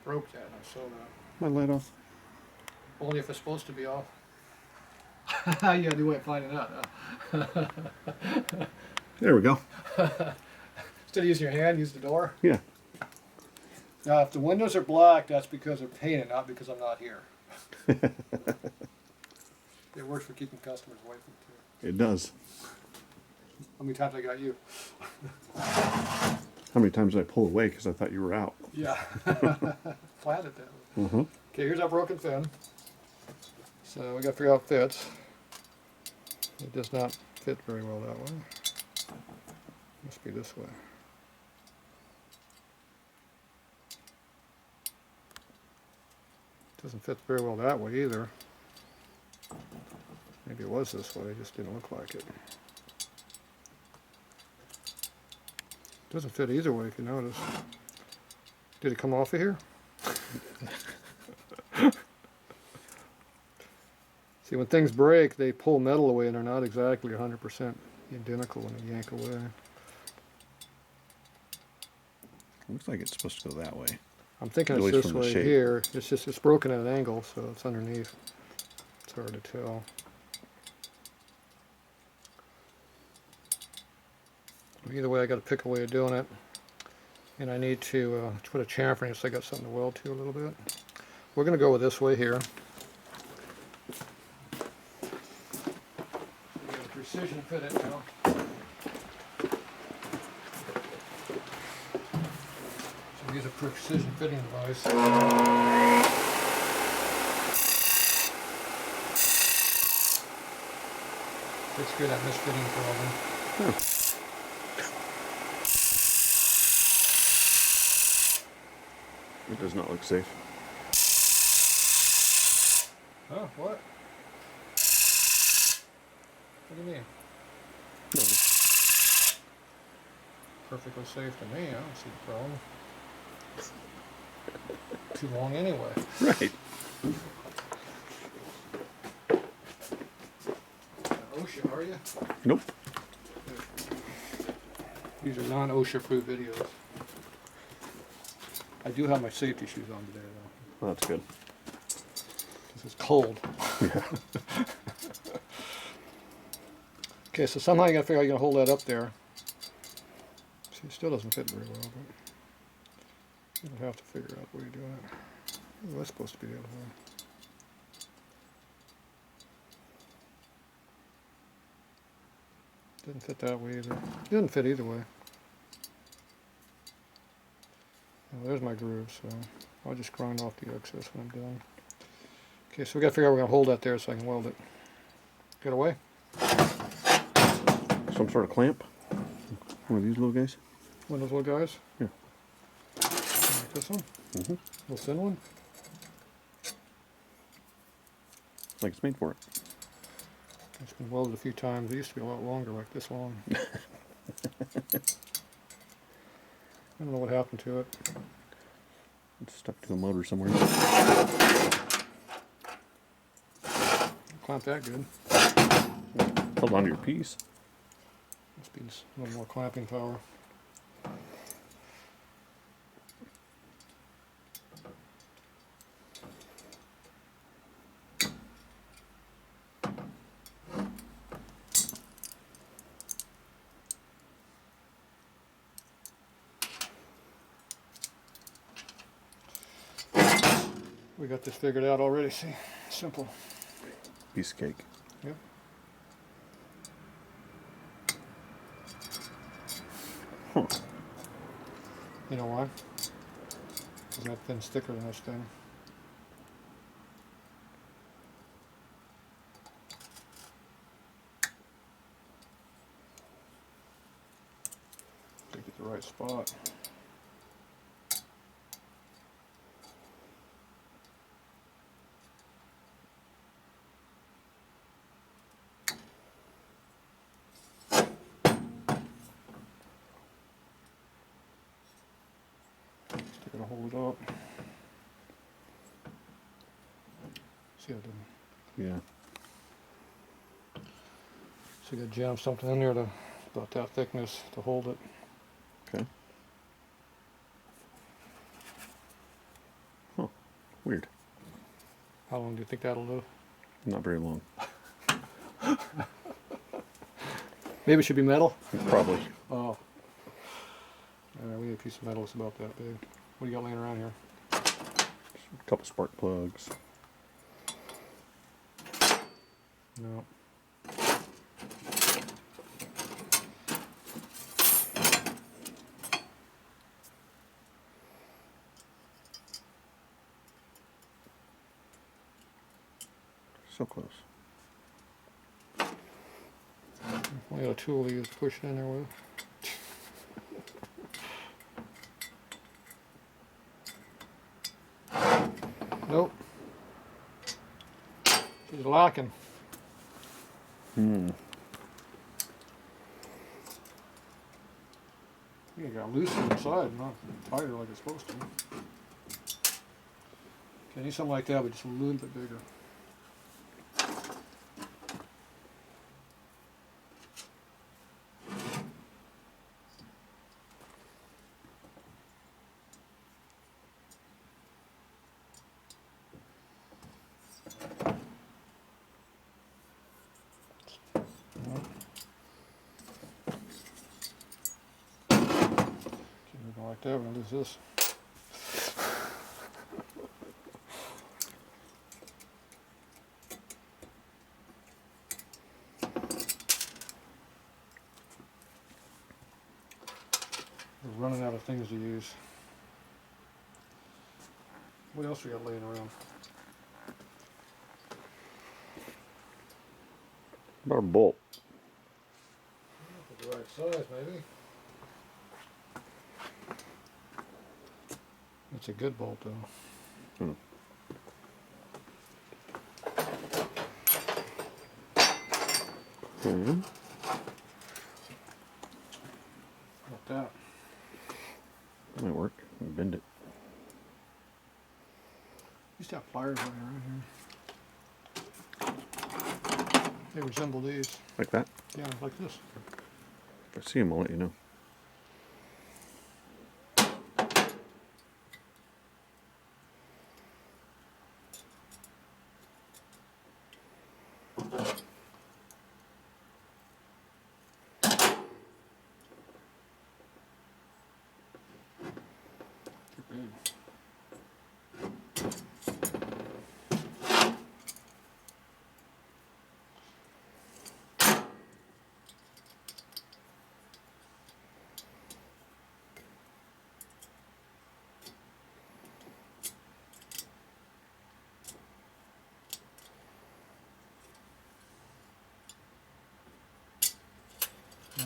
broke that, and I saw that. My light off. Only if it's supposed to be off. You got a new way of finding out, huh? There we go. Instead of using your hand, use the door. Yeah. Now, if the windows are black, that's because they're painted, not because I'm not here. It works for keeping customers away from it, too. It does. How many times I got you? How many times did I pull away because I thought you were out? Yeah. Flat it that way. Okay, here's our broken fin. So we got to figure out how it fits. It does not fit very well that way. Must be this way. Doesn't fit very well that way either. Maybe it was this way, it just didn't look like it. Doesn't fit either way if you notice. Did it come off of here? See, when things break, they pull metal away and they're not exactly 100% identical when they yank away. Looks like it's supposed to go that way. I'm thinking At it's least this from the way shape. here. It's just, it's broken at an angle, so it's underneath. It's hard to tell. Either way, I got to pick a way of doing it. And I need to put a chamfer in it so I got something to weld to a little bit. We're going to go with this way here. We got to precision fit it now. So use a precision fitting device. It's good at misfitting problem. It does not look safe. Oh, what? What do you mean? No. Perfectly safe to me. I don't see the problem. Too long anyway. Right. OSHA, are you? Nope. These are non-OSHA approved videos. I do have my safety shoes on today, though. Well, that's good. This is cold. Yeah. Okay, so somehow you got to figure out how you're going to hold that up there. See, it still doesn't fit very well, but you'll have to figure out where you're doing it. Oh, that's supposed to be the other way. Didn't fit that way either. Didn't fit either way. Well, there's my groove, so I'll just grind off the excess when I'm done. Okay, so we got to figure out where we're going to hold that there so I can weld it. Get away. Some sort of clamp? One of these little guys? One of those little guys? Yeah. Like this one? Mm-hmm. Little thin one? Like it's made for it. It's been welded a few times. It used to be a lot longer, like this long. I don't know what happened to it. It's stuck to a motor somewhere. Clamp that good. Hold on to your piece. Must be a little more clamping power. We got this figured out already, see? Simple. Piece of cake. Yep. Huh. You know why? Because that thin's thicker than this thing. To get the right spot. Still gotta hold it up. See, I didn't. Yeah. So you gotta jam something in there to about that thickness to hold it. Okay. Weird. How long do you think that'll do? Not very long. Maybe it should be metal? Probably. Oh. We need a piece of metal that's about that big. What do you got laying around here? A couple spark plugs. No. So close. Only got a tool to use to push it in there with. Nope. She's locking. You got loose inside, not tighter like it's supposed to. Okay, I need something like that, but just a little bit bigger. Like that, we're gonna lose this. We're running out of things to use. What else we got laying around? About a bolt. The right size, maybe. It's a good bolt, though. Like that. Might work. Bend it. Used to have pliers laying around here. They resemble these. Like that? Yeah, like this. If I see them, I'll let you know.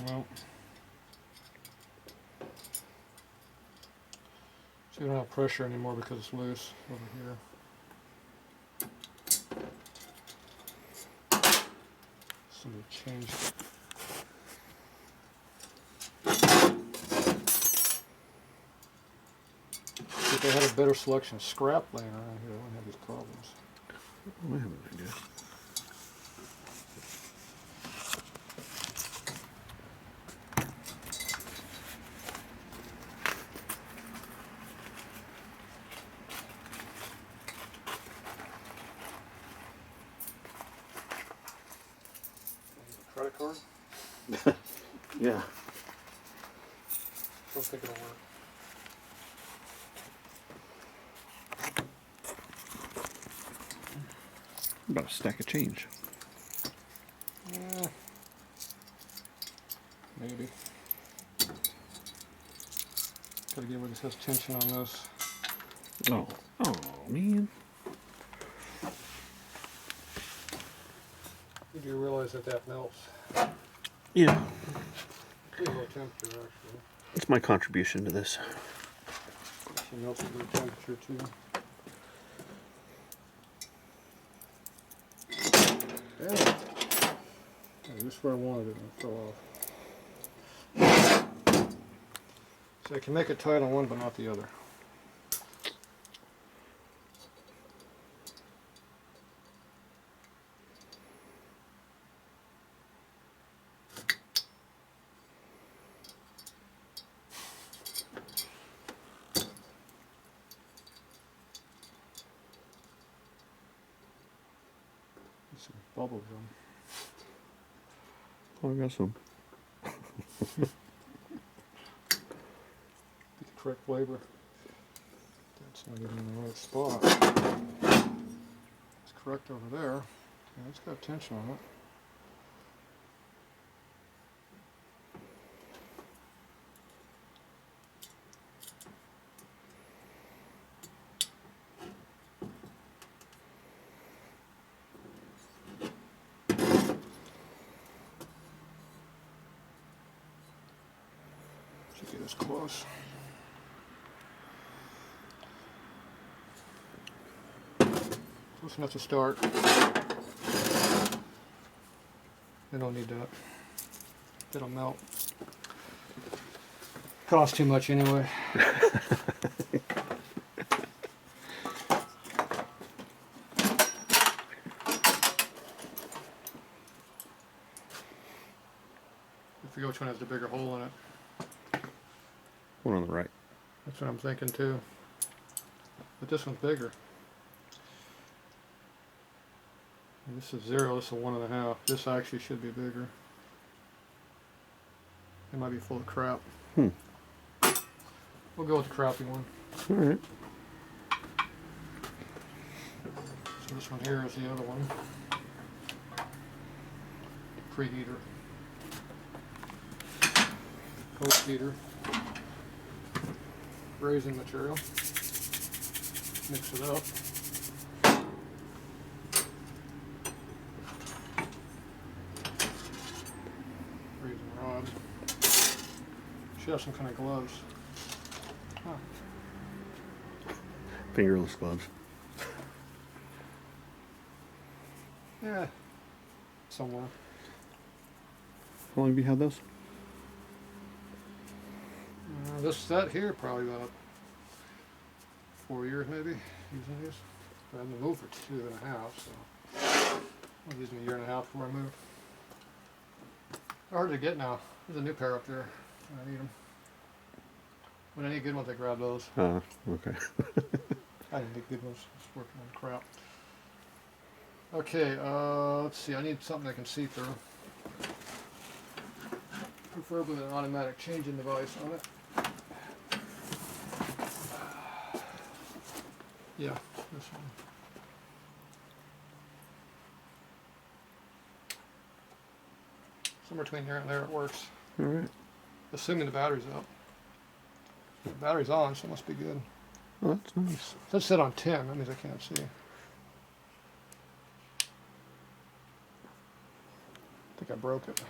Well, so we don't have pressure anymore because it's loose over here. So we changed. If they had a better selection of scrap laying around here, I wouldn't have these problems. I have an idea. Credit card? Yeah. Don't think it'll work. About a stack of change. Yeah. Maybe. Gotta get where this has tension on this. Oh. Oh, man. You do realize that that melts. Yeah. Pretty low temperature, actually. It's my contribution to this. She melts at low temperature, too. Damn it. Oh, just where I wanted it and it fell off. So I can make it tight on one but not the other. bubble gum. Oh, I got some. The correct flavor. That's not even in the right spot. It's correct over there. Yeah, it's got tension on it. Should get as close. Close enough to start. They don't need that. It'll melt. Costs too much anyway. I forget which one has the bigger hole in it. One on the right. That's what I'm thinking too. But this one's bigger. And this is 0, this is 1.5. This actually should be bigger. It might be full of crap. Hmm. We'll go with the crappy one. Alright. So this one here is the other one. Preheater. Post heater. Brazing material. Mix it up. Brazing rod. Should have some kind of gloves. Huh. Fingerless gloves. Yeah. Somewhere. How long have you had those? This set here probably about 4 years maybe using these. I haven't moved for 2.5, so I'll use them a 1.5 years before I move. They're hard to get now. There's a new pair up there. I need them. When I need good ones, I grab those. Okay. I didn't need good ones. Just working on crap. Okay, let's see. I need something I can see through. Preferably an automatic changing device on it. Yeah, this one. Somewhere between here and there it works. Alright. Assuming the battery's up. The battery's on, so it must be good. Oh, that's nice. It says set on 10, that means I can't see. I think I broke it.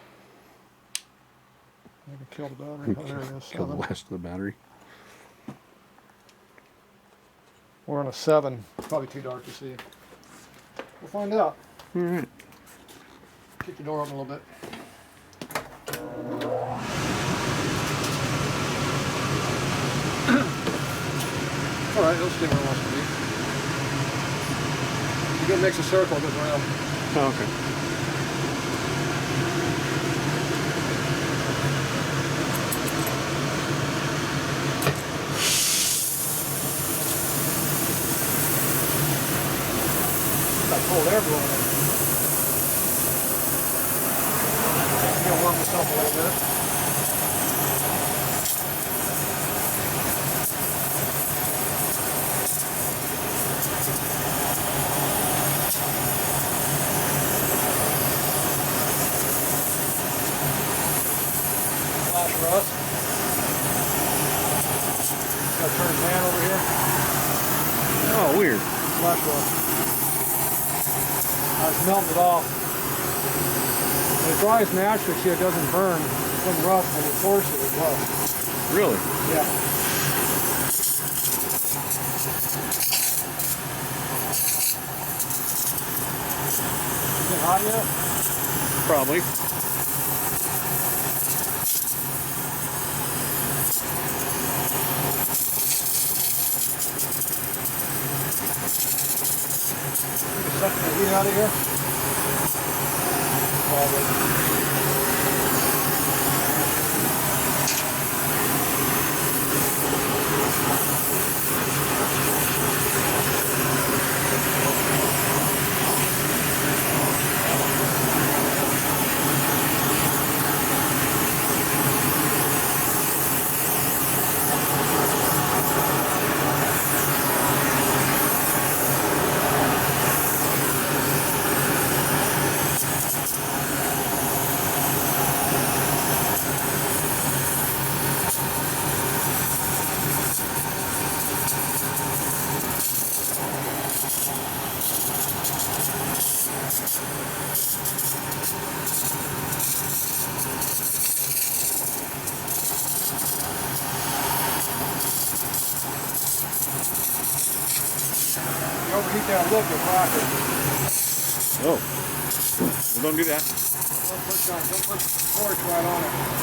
I can kill the battery. Oh, there it is. Kill the last of the battery. We're on a 7. Probably too dark to see. We'll find out. Alright. Kick the door open a little bit. Alright, it'll stay where it wants to be. You get makes a circle, it goes around. Oh, okay. Got cold air blowing in. I'm gonna warm this up a little bit. Flash rust. Gotta turn his hand over here. Oh, weird. Flash rust. I was melting it off. When it dries naturally, see, it doesn't burn. It doesn't rust. When you force it, it rusts. Really? Yeah. Is it hot yet? Probably. Suck the heat out of here. Probably. keep that look of rocker. Oh. Well, don't do that. Don't put the torch right on it.